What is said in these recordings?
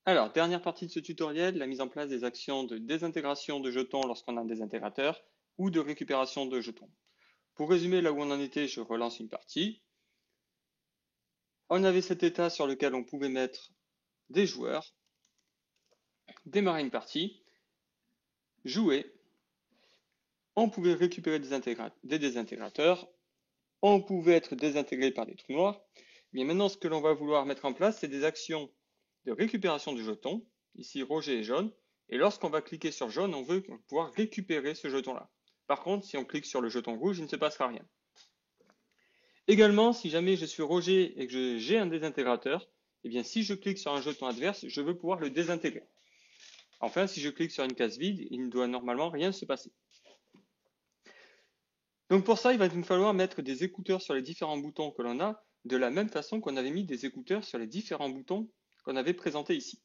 Alors, dernière partie de ce tutoriel, la mise en place des actions de désintégration de jetons lorsqu'on a un désintégrateur ou de récupération de jetons. Pour résumer là où on en était, je relance une partie. On avait cet état sur lequel on pouvait mettre des joueurs, démarrer une partie, jouer, on pouvait récupérer des désintégrateurs, on pouvait être désintégré par des trous noirs. Mais maintenant, ce que l'on va vouloir mettre en place, c'est des actions de récupération de jetons. Ici, rouge et jaune. Et lorsqu'on va cliquer sur jaune, on veut pouvoir récupérer ce jeton-là. Par contre, si on clique sur le jeton rouge, il ne se passera rien. Également, si jamais je suis Roger et que j'ai un désintégrateur, eh bien, si je clique sur un jeton adverse, je veux pouvoir le désintégrer. Enfin, si je clique sur une case vide, il ne doit normalement rien se passer. Donc pour ça, il va nous falloir mettre des écouteurs sur les différents boutons que l'on a, de la même façon qu'on avait mis des écouteurs sur les différents boutons qu'on avait présentés ici.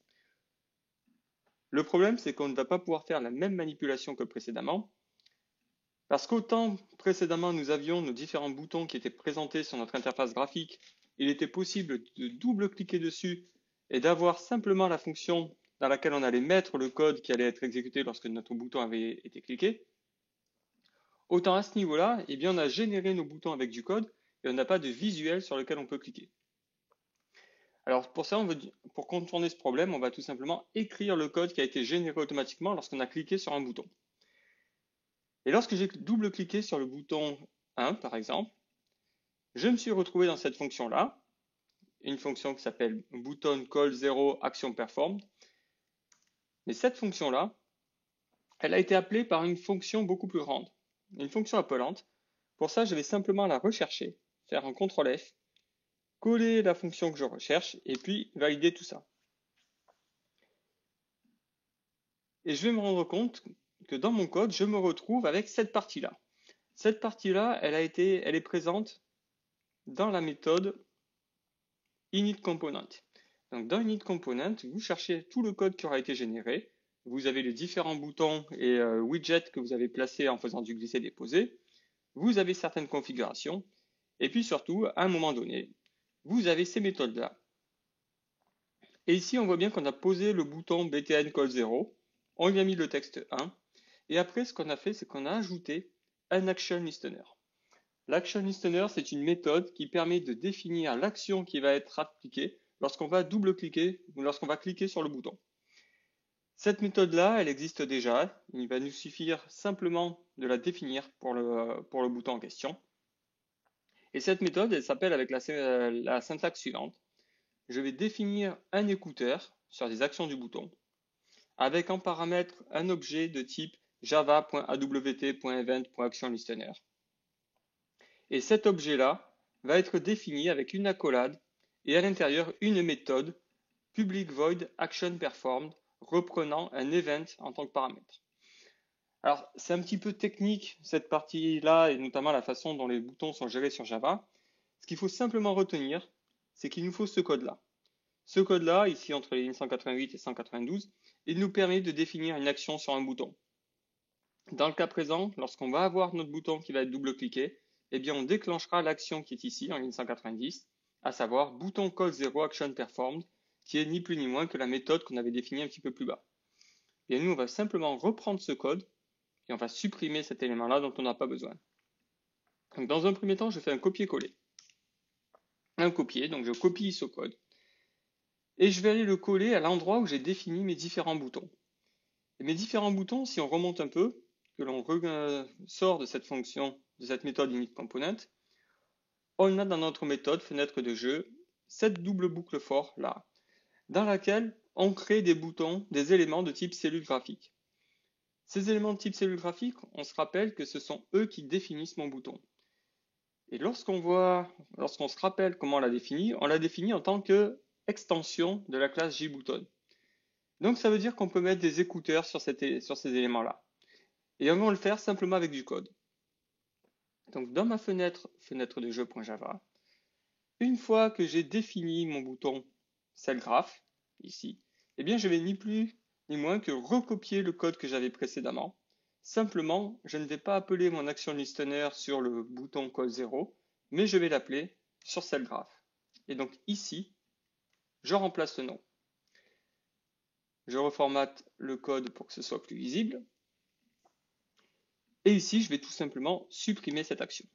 Le problème, c'est qu'on ne va pas pouvoir faire la même manipulation que précédemment, parce qu'autant précédemment nous avions nos différents boutons qui étaient présentés sur notre interface graphique, il était possible de double-cliquer dessus et d'avoir simplement la fonction dans laquelle on allait mettre le code qui allait être exécuté lorsque notre bouton avait été cliqué. Autant à ce niveau-là, eh bien, on a généré nos boutons avec du code et on n'a pas de visuel sur lequel on peut cliquer. Alors pour ça, pour contourner ce problème, on va tout simplement écrire le code qui a été généré automatiquement lorsqu'on a cliqué sur un bouton. Et lorsque j'ai double-cliqué sur le bouton 1, par exemple, je me suis retrouvé dans cette fonction-là, une fonction qui s'appelle button call 0 action performed. Mais cette fonction-là, elle a été appelée par une fonction beaucoup plus grande, une fonction appelante. Pour ça, je vais simplement la rechercher, faire un CTRL F, coller la fonction que je recherche et puis valider tout ça. Et je vais me rendre compte que dans mon code, je me retrouve avec cette partie-là. Cette partie-là, elle est présente dans la méthode initComponent. Donc dans initComponent, vous cherchez tout le code qui aura été généré. Vous avez les différents boutons et widgets que vous avez placés en faisant du glisser-déposer. Vous avez certaines configurations. Et puis surtout, à un moment donné, vous avez ces méthodes-là. Et ici, on voit bien qu'on a posé le bouton btn call 0. On lui a mis le texte 1. Et après, ce qu'on a fait, c'est qu'on a ajouté un action listener. L'action listener, c'est une méthode qui permet de définir l'action qui va être appliquée lorsqu'on va double-cliquer ou lorsqu'on va cliquer sur le bouton. Cette méthode-là, elle existe déjà. Il va nous suffire simplement de la définir pour le bouton en question. Et cette méthode, elle s'appelle avec la syntaxe suivante. Je vais définir un écouteur sur des actions du bouton avec en paramètre un objet de type java.awt.event.actionListener. Et cet objet-là va être défini avec une accolade et à l'intérieur une méthode public void action performed reprenant un event en tant que paramètre. Alors, c'est un petit peu technique cette partie-là et notamment la façon dont les boutons sont gérés sur Java. Ce qu'il faut simplement retenir, c'est qu'il nous faut ce code-là. Ce code-là, ici entre les lignes 188 et 192, il nous permet de définir une action sur un bouton. Dans le cas présent, lorsqu'on va avoir notre bouton qui va être double-cliqué, eh bien on déclenchera l'action qui est ici en ligne 190, à savoir bouton call 0 action performed, qui est ni plus ni moins que la méthode qu'on avait définie un petit peu plus bas. Et nous, on va simplement reprendre ce code et on va supprimer cet élément-là dont on n'a pas besoin. Donc dans un premier temps, je fais un copier-coller. Un copier, donc je copie ce code. Et je vais aller le coller à l'endroit où j'ai défini mes différents boutons. Et mes différents boutons, si on remonte un peu, que l'on sort de cette fonction, de cette méthode initComponent, on a dans notre méthode fenêtre de jeu cette double boucle for là, dans laquelle on crée des boutons, des éléments de type cellule graphique. Ces éléments de type cellule graphique, on se rappelle que ce sont eux qui définissent mon bouton. Et lorsqu'on se rappelle comment on l'a défini en tant que extension de la classe JButton. Donc ça veut dire qu'on peut mettre des écouteurs sur ces éléments-là. Et on va le faire simplement avec du code. Donc dans ma fenêtre de jeu.java, une fois que j'ai défini mon bouton cellGraph, ici, eh bien je vais ni plus ni moins que recopier le code que j'avais précédemment. Simplement, je ne vais pas appeler mon action listener sur le bouton call 0, mais je vais l'appeler sur cellGraph. Et donc ici, je remplace le nom. Je reformate le code pour que ce soit plus lisible. Et ici, je vais tout simplement supprimer cette action.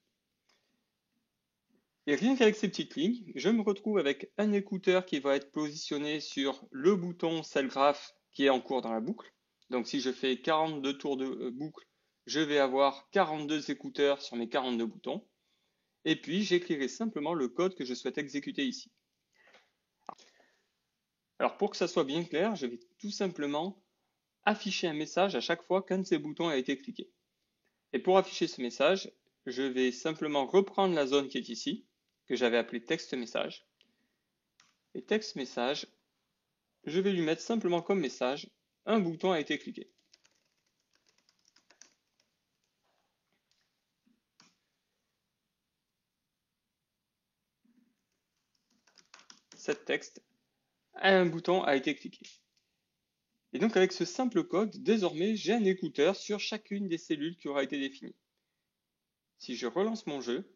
Et rien qu'avec ces petites lignes, je me retrouve avec un écouteur qui va être positionné sur le bouton SellGraph qui est en cours dans la boucle. Donc si je fais 42 tours de boucle, je vais avoir 42 écouteurs sur mes 42 boutons. Et puis j'écrirai simplement le code que je souhaite exécuter ici. Alors pour que ça soit bien clair, je vais tout simplement afficher un message à chaque fois qu'un de ces boutons a été cliqué. Et pour afficher ce message, je vais simplement reprendre la zone qui est ici, que j'avais appelée texte message. Et texte message, je vais lui mettre simplement comme message, un bouton a été cliqué. Cet texte, un bouton a été cliqué. Et donc avec ce simple code, désormais, j'ai un écouteur sur chacune des cellules qui aura été définie. Si je relance mon jeu,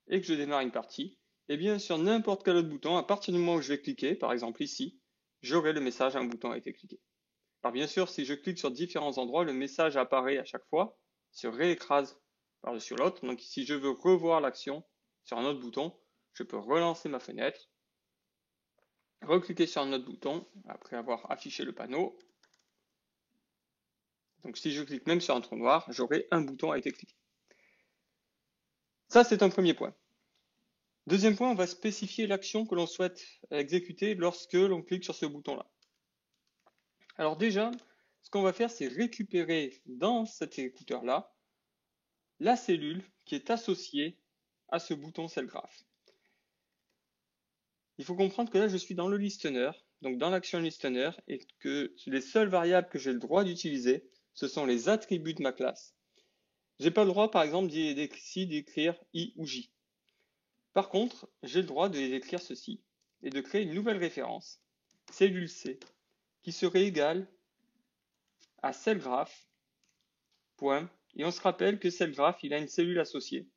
et que je démarre une partie, et bien sur n'importe quel autre bouton, à partir du moment où je vais cliquer, par exemple ici, j'aurai le message un bouton a été cliqué. Alors bien sûr, si je clique sur différents endroits, le message apparaît à chaque fois, se réécrase par-dessus l'autre. Donc si je veux revoir l'action sur un autre bouton, je peux relancer ma fenêtre, recliquer sur un autre bouton après avoir affiché le panneau. Donc si je clique même sur un trou noir, j'aurai un bouton a été cliqué. Ça, c'est un premier point. Deuxième point, on va spécifier l'action que l'on souhaite exécuter lorsque l'on clique sur ce bouton-là. Alors déjà, ce qu'on va faire, c'est récupérer dans cet écouteur-là la cellule qui est associée à ce bouton SellGraph. Il faut comprendre que là, je suis dans le listener, donc dans l'action listener, et que les seules variables que j'ai le droit d'utiliser, ce sont les attributs de ma classe. Je n'ai pas le droit, par exemple, ici d'écrire I ou J. Par contre, j'ai le droit d'écrire ceci et de créer une nouvelle référence, cellule C, qui serait égale à SellGraph, point, et on se rappelle que SellGraph, il a une cellule associée.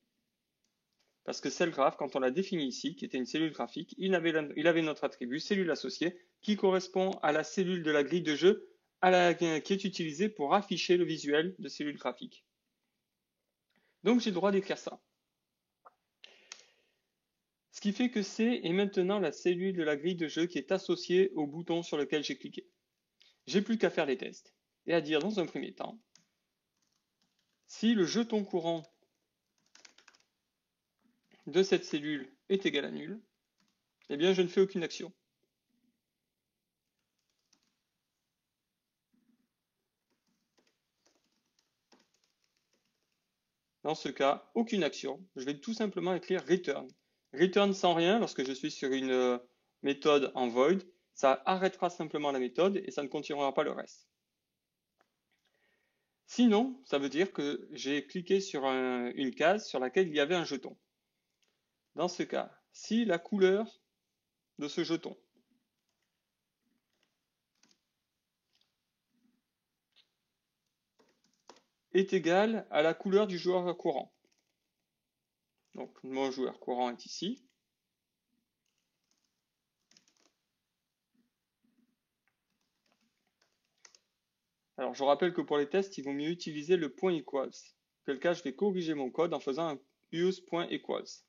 Parce que SellGraph, quand on l'a défini ici, qui était une cellule graphique, il avait notre attribut cellule associée qui correspond à la cellule de la grille de jeu qui est utilisée pour afficher le visuel de cellule graphique. Donc j'ai le droit d'écrire ça. Ce qui fait que C est maintenant la cellule de la grille de jeu qui est associée au bouton sur lequel j'ai cliqué. J'ai plus qu'à faire les tests et à dire dans un premier temps, si le jeton courant de cette cellule est égal à nul, eh bien je ne fais aucune action. Dans ce cas, aucune action. Je vais tout simplement écrire return. Return sans rien lorsque je suis sur une méthode en void. Ça arrêtera simplement la méthode et ça ne continuera pas le reste. Sinon, ça veut dire que j'ai cliqué sur une case sur laquelle il y avait un jeton. Dans ce cas, si la couleur de ce jeton est égale à la couleur du joueur courant, donc mon joueur courant est ici, alors je rappelle que pour les tests, il vaut mieux utiliser le point equals. Auquel cas, je vais corriger mon code en faisant un use.equals.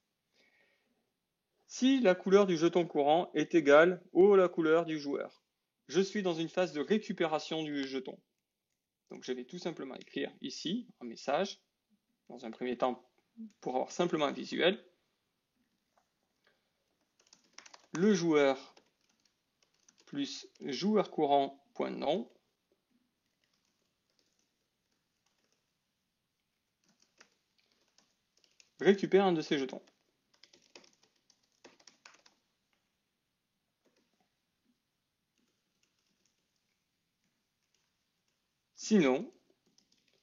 Si la couleur du jeton courant est égale à la couleur du joueur, je suis dans une phase de récupération du jeton. Donc je vais tout simplement écrire ici un message, dans un premier temps pour avoir simplement un visuel. Le joueur plus joueur courant.nom récupère un de ces jetons. Sinon,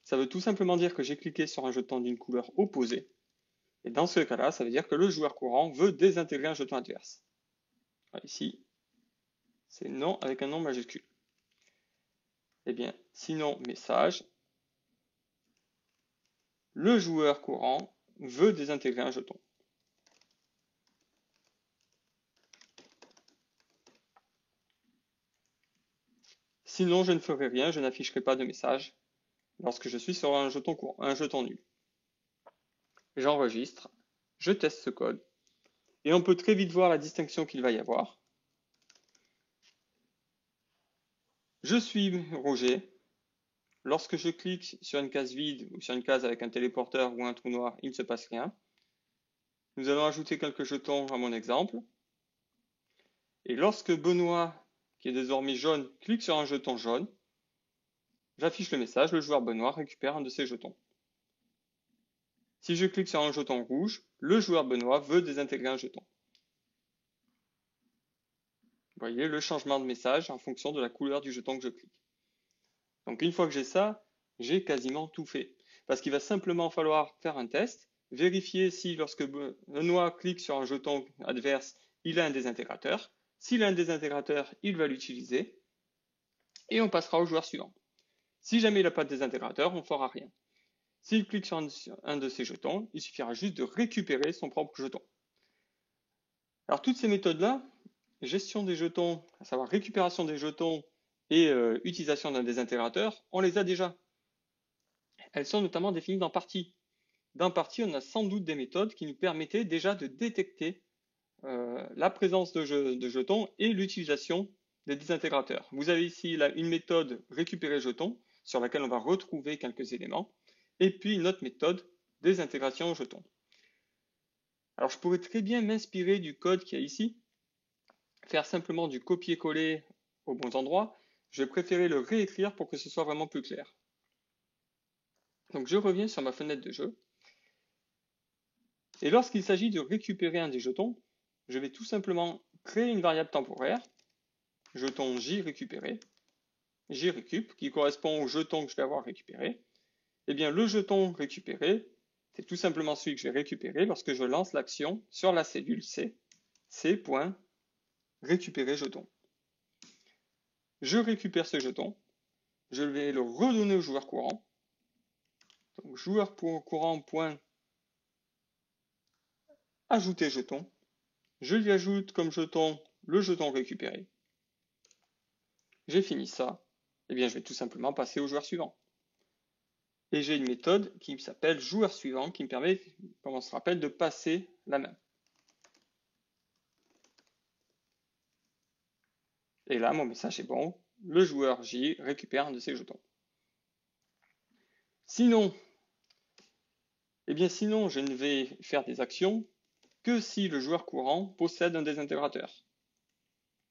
ça veut tout simplement dire que j'ai cliqué sur un jeton d'une couleur opposée. Et dans ce cas-là, ça veut dire que le joueur courant veut désintégrer un jeton adverse. Ici, c'est non avec un nom majuscule. Eh bien, sinon, message, le joueur courant veut désintégrer un jeton. Sinon, je ne ferai rien, je n'afficherai pas de message lorsque je suis sur un jeton court, un jeton nul. J'enregistre, je teste ce code, et on peut très vite voir la distinction qu'il va y avoir. Je suis Roger. Lorsque je clique sur une case vide ou sur une case avec un téléporteur ou un trou noir, il ne se passe rien. Nous allons ajouter quelques jetons à mon exemple. Et lorsque Benoît, qui est désormais jaune, clique sur un jeton jaune, j'affiche le message, le joueur Benoît récupère un de ses jetons. Si je clique sur un jeton rouge, le joueur Benoît veut désintégrer un jeton. Vous voyez le changement de message en fonction de la couleur du jeton que je clique. Donc une fois que j'ai ça, j'ai quasiment tout fait. Parce qu'il va simplement falloir faire un test, vérifier si lorsque Benoît clique sur un jeton adverse, il a un désintégrateur. S'il a un désintégrateur, il va l'utiliser. Et on passera au joueur suivant. Si jamais il n'a pas de désintégrateur, on ne fera rien. S'il clique sur un de ces jetons, il suffira juste de récupérer son propre jeton. Alors toutes ces méthodes-là, gestion des jetons, à savoir récupération des jetons et utilisation d'un désintégrateur, on les a déjà. Elles sont notamment définies dans Parti. Dans Parti, on a sans doute des méthodes qui nous permettaient déjà de détecter la présence de jetons et l'utilisation des désintégrateurs. Vous avez ici là, une méthode récupérer jetons sur laquelle on va retrouver quelques éléments et puis une autre méthode désintégration jetons. Alors je pourrais très bien m'inspirer du code qu'il y a ici, faire simplement du copier-coller aux bons endroits. Je vais préférer le réécrire pour que ce soit vraiment plus clair. Donc je reviens sur ma fenêtre de jeu. Et lorsqu'il s'agit de récupérer un des jetons, je vais tout simplement créer une variable temporaire, jeton J récupéré, JRécup, qui correspond au jeton que je vais avoir récupéré. Eh bien, le jeton récupéré, c'est tout simplement celui que je vais récupérer lorsque je lance l'action sur la cellule C, C.récupérer jeton. Je récupère ce jeton, je vais le redonner au joueur courant. Donc, joueur courant point ajouter jeton. Je lui ajoute comme jeton le jeton récupéré. J'ai fini ça. Eh bien, je vais tout simplement passer au joueur suivant. Et j'ai une méthode qui s'appelle joueur suivant qui me permet, comme on se rappelle, de passer la main. Et là, mon message est bon. Le joueur J récupère un de ses jetons. Sinon, je ne vais faire des actions que si le joueur courant possède un désintégrateur.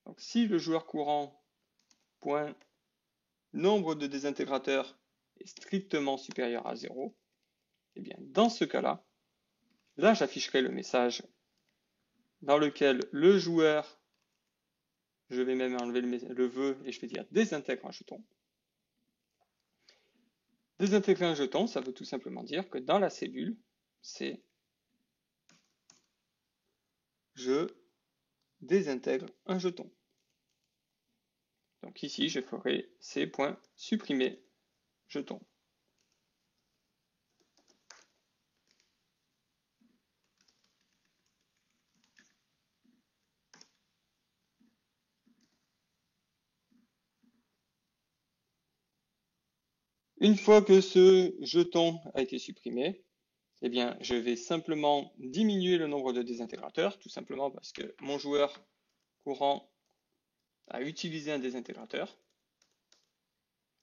Donc, si le joueur courant point nombre de désintégrateurs est strictement supérieur à 0, eh bien, dans ce cas-là, là, j'afficherai le message dans lequel le joueur, je vais même enlever le vœu et je vais dire désintègre un jeton. Désintégrer un jeton, ça veut tout simplement dire que dans la cellule, c'est je désintègre un jeton. Donc ici, je ferai C.supprimer jeton. Une fois que ce jeton a été supprimé, eh bien, je vais simplement diminuer le nombre de désintégrateurs, tout simplement parce que mon joueur courant a utilisé un désintégrateur.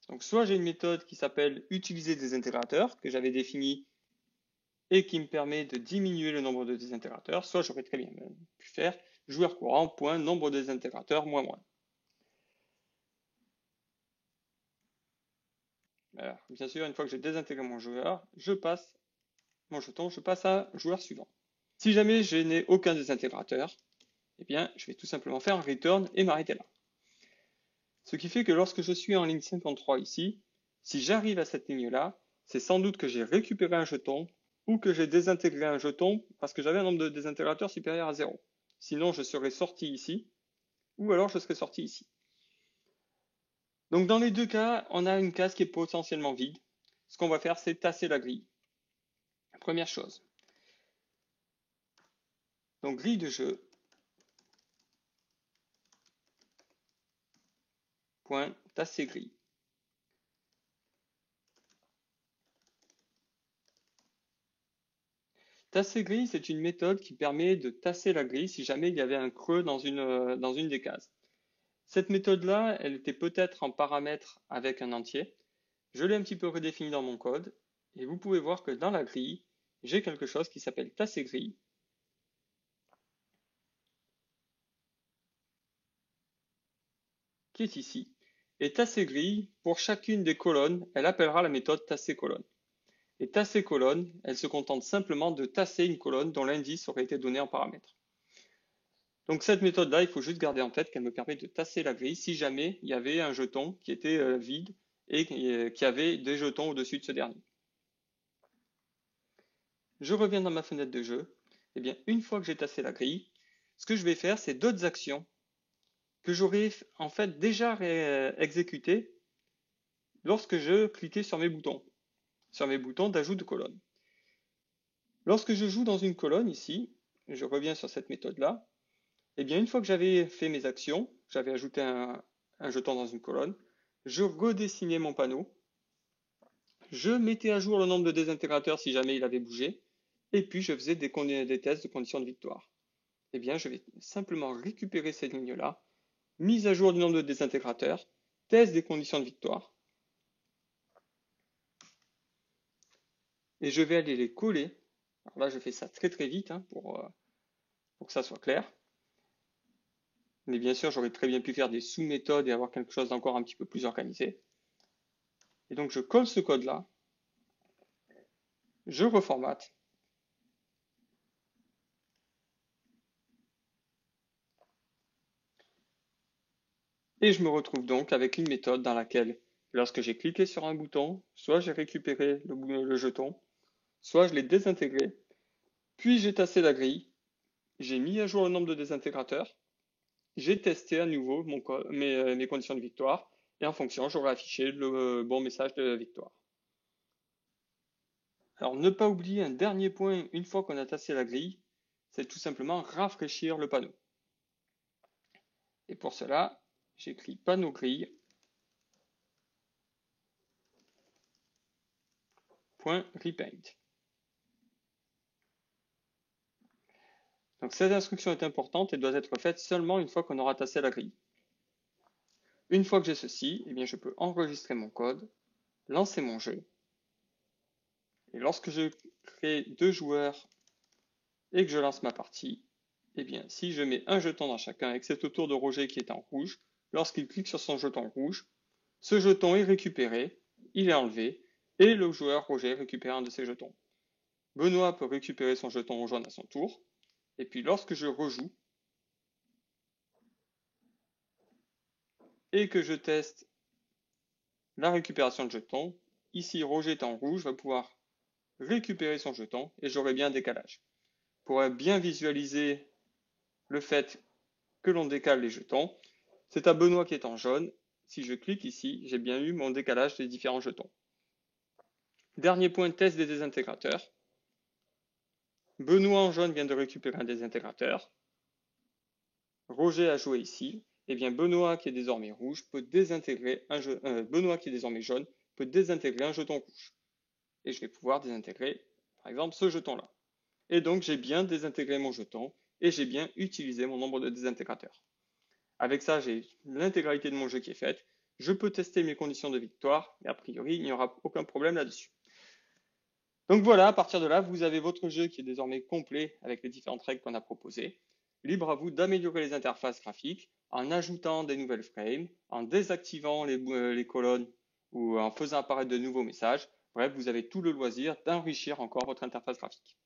Donc, soit j'ai une méthode qui s'appelle utiliser désintégrateurs, que j'avais définie et qui me permet de diminuer le nombre de désintégrateurs, soit j'aurais très bien pu faire joueur courant, point, nombre de désintégrateurs, moins. Alors, bien sûr, une fois que j'ai désintégré mon joueur, je passe mon jeton, je passe à joueur suivant. Si jamais je n'ai aucun désintégrateur, eh bien, je vais tout simplement faire un return et m'arrêter là. Ce qui fait que lorsque je suis en ligne 53 ici, si j'arrive à cette ligne-là, c'est sans doute que j'ai récupéré un jeton ou que j'ai désintégré un jeton parce que j'avais un nombre de désintégrateurs supérieur à 0. Sinon, je serais sorti ici ou alors je serais sorti ici. Donc dans les deux cas, on a une case qui est potentiellement vide. Ce qu'on va faire, c'est tasser la grille. Première chose. Donc grille de jeu. Point tasser grille. Tasser grille, c'est une méthode qui permet de tasser la grille si jamais il y avait un creux dans une des cases. Cette méthode-là, elle était peut-être en paramètre avec un entier. Je l'ai un petit peu redéfinie dans mon code et vous pouvez voir que dans la grille, j'ai quelque chose qui s'appelle tasser grille. Qui est ici. Et tasser grille, pour chacune des colonnes, elle appellera la méthode tasser colonne. Et tasser colonne, elle se contente simplement de tasser une colonne dont l'indice aurait été donné en paramètre. Donc cette méthode-là, il faut juste garder en tête qu'elle me permet de tasser la grille si jamais il y avait un jeton qui était vide et qui avait des jetons au-dessus de ce dernier. Je reviens dans ma fenêtre de jeu. Et bien, une fois que j'ai tassé la grille, ce que je vais faire, c'est d'autres actions que j'aurais en fait déjà exécutées lorsque je cliquais sur mes boutons d'ajout de colonne. Lorsque je joue dans une colonne ici, je reviens sur cette méthode-là, et bien une fois que j'avais fait mes actions, j'avais ajouté un jeton dans une colonne, je redessinais mon panneau, je mettais à jour le nombre de désintégrateurs si jamais il avait bougé, et puis je faisais des tests de conditions de victoire. Eh bien, je vais simplement récupérer cette ligne-là, mise à jour du nombre de désintégrateurs, test des conditions de victoire, et je vais aller les coller. Alors là, je fais ça très très vite pour que ça soit clair. Mais bien sûr, j'aurais très bien pu faire des sous-méthodes et avoir quelque chose d'encore un petit peu plus organisé. Et donc, je colle ce code-là, je reformate, et je me retrouve donc avec une méthode dans laquelle, lorsque j'ai cliqué sur un bouton, soit j'ai récupéré le jeton, soit je l'ai désintégré, puis j'ai tassé la grille, j'ai mis à jour le nombre de désintégrateurs, j'ai testé à nouveau mes conditions de victoire, et en fonction, j'aurai affiché le bon message de victoire. Alors, ne pas oublier un dernier point une fois qu'on a tassé la grille, c'est tout simplement rafraîchir le panneau. Et pour cela, j'écris panneau grille .repaint. Donc cette instruction est importante et doit être faite seulement une fois qu'on aura tassé la grille. Une fois que j'ai ceci, eh bien, je peux enregistrer mon code, lancer mon jeu. Et lorsque je crée 2 joueurs et que je lance ma partie, eh bien, si je mets un jeton dans chacun et que c'est au tour de Roger qui est en rouge, lorsqu'il clique sur son jeton rouge, ce jeton est récupéré, il est enlevé, et le joueur Roger récupère un de ses jetons. Benoît peut récupérer son jeton jaune à son tour, et puis lorsque je rejoue, et que je teste la récupération de jetons, ici Roger est en rouge, va pouvoir récupérer son jeton, et j'aurai bien un décalage. Pour bien visualiser le fait que l'on décale les jetons, c'est à Benoît qui est en jaune. Si je clique ici, j'ai bien eu mon décalage des différents jetons. Dernier point, test des désintégrateurs. Benoît en jaune vient de récupérer un désintégrateur. Roger a joué ici. Et bien Benoît qui est désormais rouge peut désintégrer Benoît qui est désormais jaune peut désintégrer un jeton rouge. Et je vais pouvoir désintégrer, par exemple, ce jeton-là. Et donc j'ai bien désintégré mon jeton et j'ai bien utilisé mon nombre de désintégrateurs. Avec ça, j'ai l'intégralité de mon jeu qui est faite. Je peux tester mes conditions de victoire et a priori, il n'y aura aucun problème là-dessus. Donc voilà, à partir de là, vous avez votre jeu qui est désormais complet avec les différentes règles qu'on a proposées. Libre à vous d'améliorer les interfaces graphiques en ajoutant des nouvelles frames, en désactivant les colonnes ou en faisant apparaître de nouveaux messages. Bref, vous avez tout le loisir d'enrichir encore votre interface graphique.